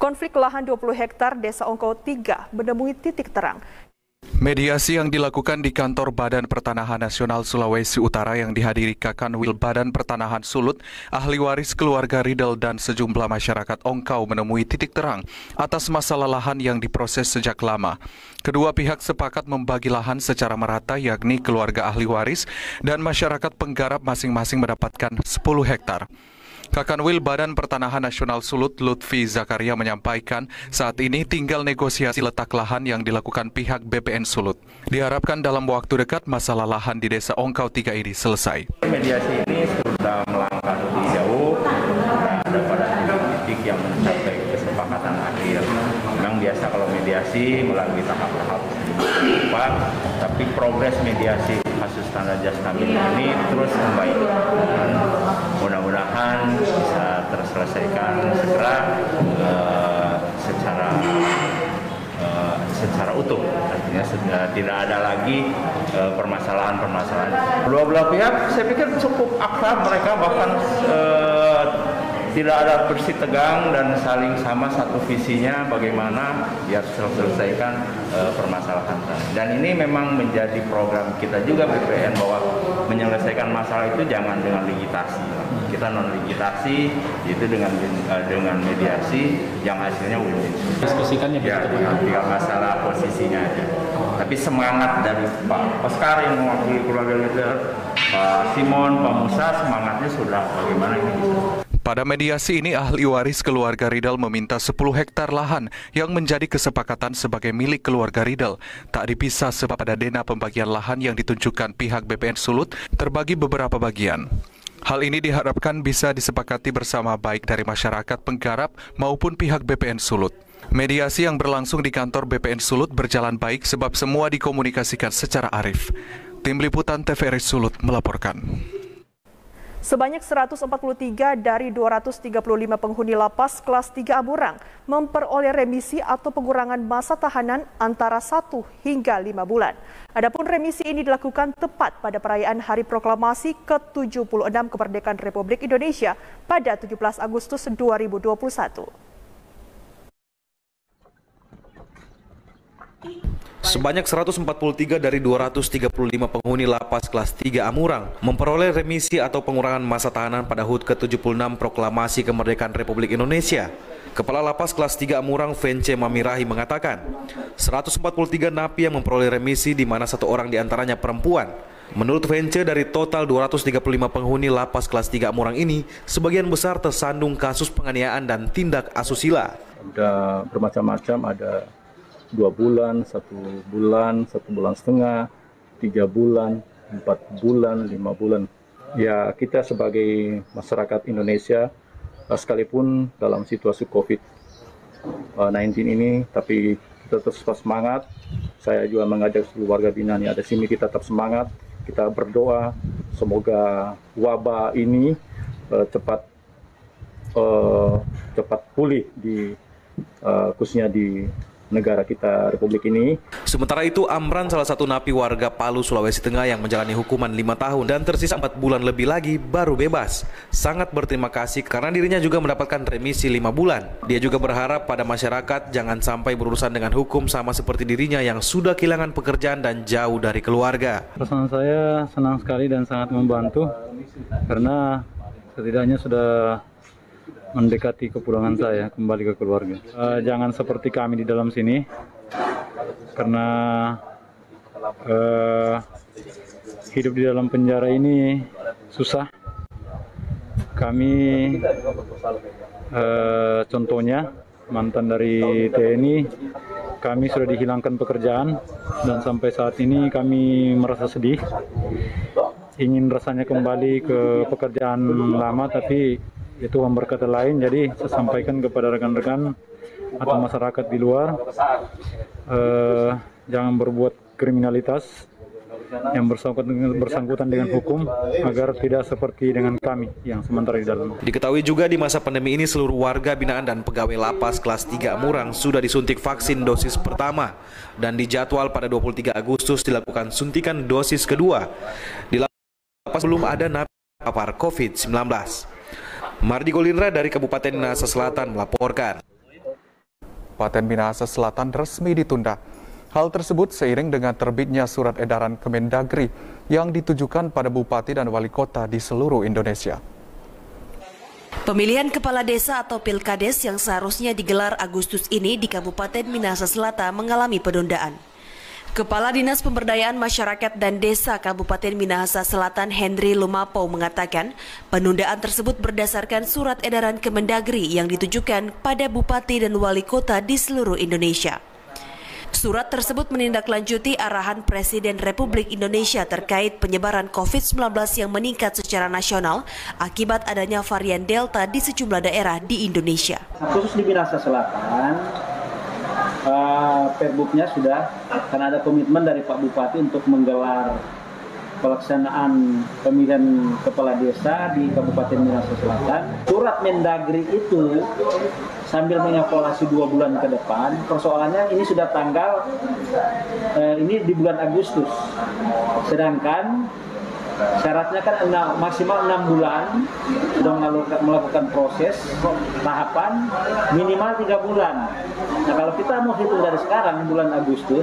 Konflik lahan 20 hektar Desa Ongko 3 menemui titik terang. Mediasi yang dilakukan di kantor Badan Pertanahan Nasional Sulawesi Utara yang dihadiri Kakanwil Badan Pertanahan Sulut, ahli waris keluarga Riedel dan sejumlah masyarakat Ongkau menemui titik terang atas masalah lahan yang diproses sejak lama. Kedua pihak sepakat membagi lahan secara merata, yakni keluarga ahli waris dan masyarakat penggarap masing-masing mendapatkan 10 hektar. Kakanwil Badan Pertanahan Nasional Sulut Lutfi Zakaria menyampaikan saat ini tinggal negosiasi letak lahan yang dilakukan pihak BPN Sulut. Diharapkan dalam waktu dekat masalah lahan di Desa Ongkau 3 ini selesai. Mediasi ini sudah melangkah lebih jauh, ada pada titik yang mencapai kesepakatan akhir. Memang biasa kalau mediasi melalui tahap-tahap cepat, tapi progres mediasi kasus Tanah Jas Kamil ini terus membaik. Mudah-mudahan bisa terselesaikan segera secara utuh, artinya tidak ada lagi permasalahan-permasalahan. Kedua belah pihak saya pikir cukup akrab, mereka bahkan tidak ada bersih tegang dan saling sama satu visinya bagaimana biar selesaikan permasalahan. Dan ini memang menjadi program kita juga BPN bahwa menyelesaikan masalah itu jangan dengan ligitasi. Kita non ligitasi itu dengan mediasi yang hasilnya win-win. Diskusikannya ya, tinggal masalah posisinya aja. Tapi semangat dari Pak Oscar yang mewakili keluarga leader, Pak Simon, Pak Musa, semangatnya sudah bagaimana ini bisa. Pada mediasi ini, ahli waris keluarga Riedel meminta 10 hektar lahan yang menjadi kesepakatan sebagai milik keluarga Riedel tak dipisah sebab ada dena pembagian lahan yang ditunjukkan pihak BPN Sulut terbagi beberapa bagian. Hal ini diharapkan bisa disepakati bersama baik dari masyarakat penggarap maupun pihak BPN Sulut. Mediasi yang berlangsung di kantor BPN Sulut berjalan baik sebab semua dikomunikasikan secara arif. Tim Liputan TVRI Sulut melaporkan. Sebanyak 143 dari 235 penghuni lapas kelas 3 Amurang memperoleh remisi atau pengurangan masa tahanan antara 1 hingga 5 bulan. Adapun remisi ini dilakukan tepat pada perayaan Hari Proklamasi ke-76 Kemerdekaan Republik Indonesia pada 17 Agustus 2021. Sebanyak 143 dari 235 penghuni lapas kelas 3 Amurang memperoleh remisi atau pengurangan masa tahanan pada HUT ke-76 Proklamasi Kemerdekaan Republik Indonesia. Kepala Lapas kelas 3 Amurang, Vence Mamirahi mengatakan, 143 napi yang memperoleh remisi di mana 1 orang diantaranya perempuan. Menurut Vence, dari total 235 penghuni lapas kelas 3 Amurang ini, sebagian besar tersandung kasus penganiayaan dan tindak asusila. Ada bermacam-macam, ada 2 bulan, 1 bulan, 1 bulan setengah, 3 bulan, 4 bulan, 5 bulan. Ya, kita sebagai masyarakat Indonesia, sekalipun dalam situasi COVID-19 ini, tapi kita tetap semangat. Saya juga mengajak seluruh warga binaan yang ada di sini, kita tetap semangat. Kita berdoa, semoga wabah ini cepat pulih khususnya di negara kita, Republik ini. Sementara itu, Amran, salah satu napi warga Palu, Sulawesi Tengah yang menjalani hukuman 5 tahun dan tersisa 4 bulan lebih lagi baru bebas, sangat berterima kasih karena dirinya juga mendapatkan remisi 5 bulan. Dia juga berharap pada masyarakat jangan sampai berurusan dengan hukum sama seperti dirinya yang sudah kehilangan pekerjaan dan jauh dari keluarga. Perasaan saya senang sekali dan sangat membantu karena setidaknya sudah mendekati kepulangan saya kembali ke keluarga. Jangan seperti kami di dalam sini, karena hidup di dalam penjara ini susah. Kami contohnya mantan dari TNI, kami sudah dihilangkan pekerjaan dan sampai saat ini kami merasa sedih. Ingin rasanya kembali ke pekerjaan lama, tapi itu berkata lain. Jadi saya sampaikan kepada rekan-rekan atau masyarakat di luar, jangan berbuat kriminalitas yang bersangkutan dengan hukum agar tidak seperti dengan kami yang sementara di dalam. Diketahui juga di masa pandemi ini seluruh warga binaan dan pegawai lapas kelas 3 Amurang sudah disuntik vaksin dosis pertama dan dijadwal pada 23 Agustus dilakukan suntikan dosis kedua. Di lapas belum ada napi terpapar COVID-19. Mardi Golindra dari Kabupaten Minahasa Selatan melaporkan. Kabupaten Minahasa Selatan resmi ditunda. Hal tersebut seiring dengan terbitnya surat edaran Kemendagri yang ditujukan pada bupati dan wali kota di seluruh Indonesia. Pemilihan kepala desa atau Pilkades yang seharusnya digelar Agustus ini di Kabupaten Minahasa Selatan mengalami penundaan. Kepala Dinas Pemberdayaan Masyarakat dan Desa Kabupaten Minahasa Selatan Henry Lumapau mengatakan penundaan tersebut berdasarkan surat edaran Kemendagri yang ditujukan pada bupati dan wali kota di seluruh Indonesia. Surat tersebut menindaklanjuti arahan Presiden Republik Indonesia terkait penyebaran COVID-19 yang meningkat secara nasional akibat adanya varian Delta di sejumlah daerah di Indonesia. Khusus di Minahasa Selatan, Perbuknya sudah, karena ada komitmen dari Pak Bupati untuk menggelar pelaksanaan pemilihan kepala desa di Kabupaten Minahasa Selatan. Surat Mendagri itu sambil mengevaluasi 2 bulan ke depan, persoalannya ini sudah tanggal, ini di bulan Agustus. Sedangkan syaratnya kan maksimal 6 bulan sudah melakukan proses tahapan, minimal 3 bulan. Nah, kalau kita mau hitung dari sekarang bulan Agustus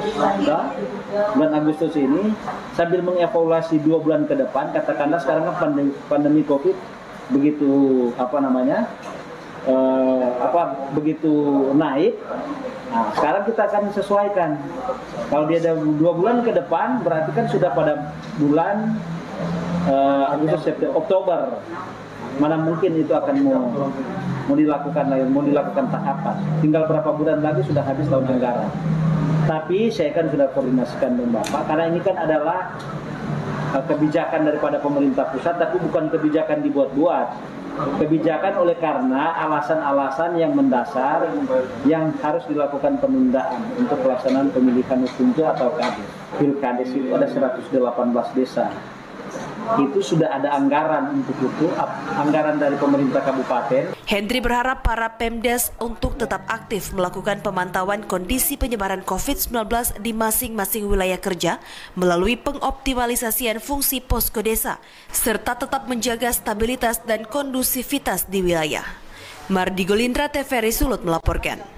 ini sambil mengevaluasi 2 bulan ke depan, katakanlah sekarang kan pandemi COVID begitu begitu naik. Nah, sekarang kita akan sesuaikan. Kalau dia ada 2 bulan ke depan, berarti kan sudah pada bulan Agustus, September, Oktober. Mana mungkin itu akan mau dilakukan tahapan. Tinggal berapa bulan lagi sudah habis tahun anggaran. Tapi saya kan sudah koordinasikan dengan Bapak, karena ini kan adalah kebijakan daripada pemerintah pusat, tapi bukan kebijakan dibuat-buat. Kebijakan oleh karena alasan-alasan yang mendasar yang harus dilakukan penundaan untuk pelaksanaan pemilihan hukum atau Pilkades itu ada 118 desa. Itu sudah ada anggaran untuk itu, anggaran dari pemerintah kabupaten. Henry berharap para Pemdes untuk tetap aktif melakukan pemantauan kondisi penyebaran COVID-19 di masing-masing wilayah kerja melalui pengoptimalisasian fungsi posko desa, serta tetap menjaga stabilitas dan kondusivitas di wilayah. Mardi Golindra, TVRI Sulut melaporkan.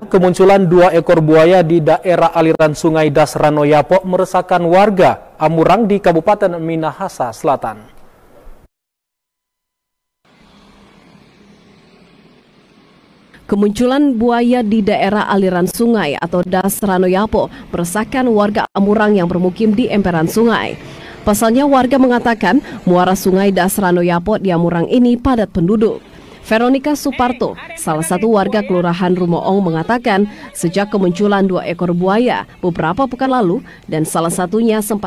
Kemunculan 2 ekor buaya di daerah aliran Sungai Dasranoyapo meresahkan warga Amurang di Kabupaten Minahasa Selatan. Kemunculan buaya di daerah aliran sungai atau Dasranoyapo meresahkan warga Amurang yang bermukim di emperan sungai. Pasalnya warga mengatakan muara sungai Dasranoyapo di Amurang ini padat penduduk. Veronica Suparto, salah satu warga Kelurahan Rumoong mengatakan sejak kemunculan 2 ekor buaya beberapa pekan lalu dan salah satunya sempat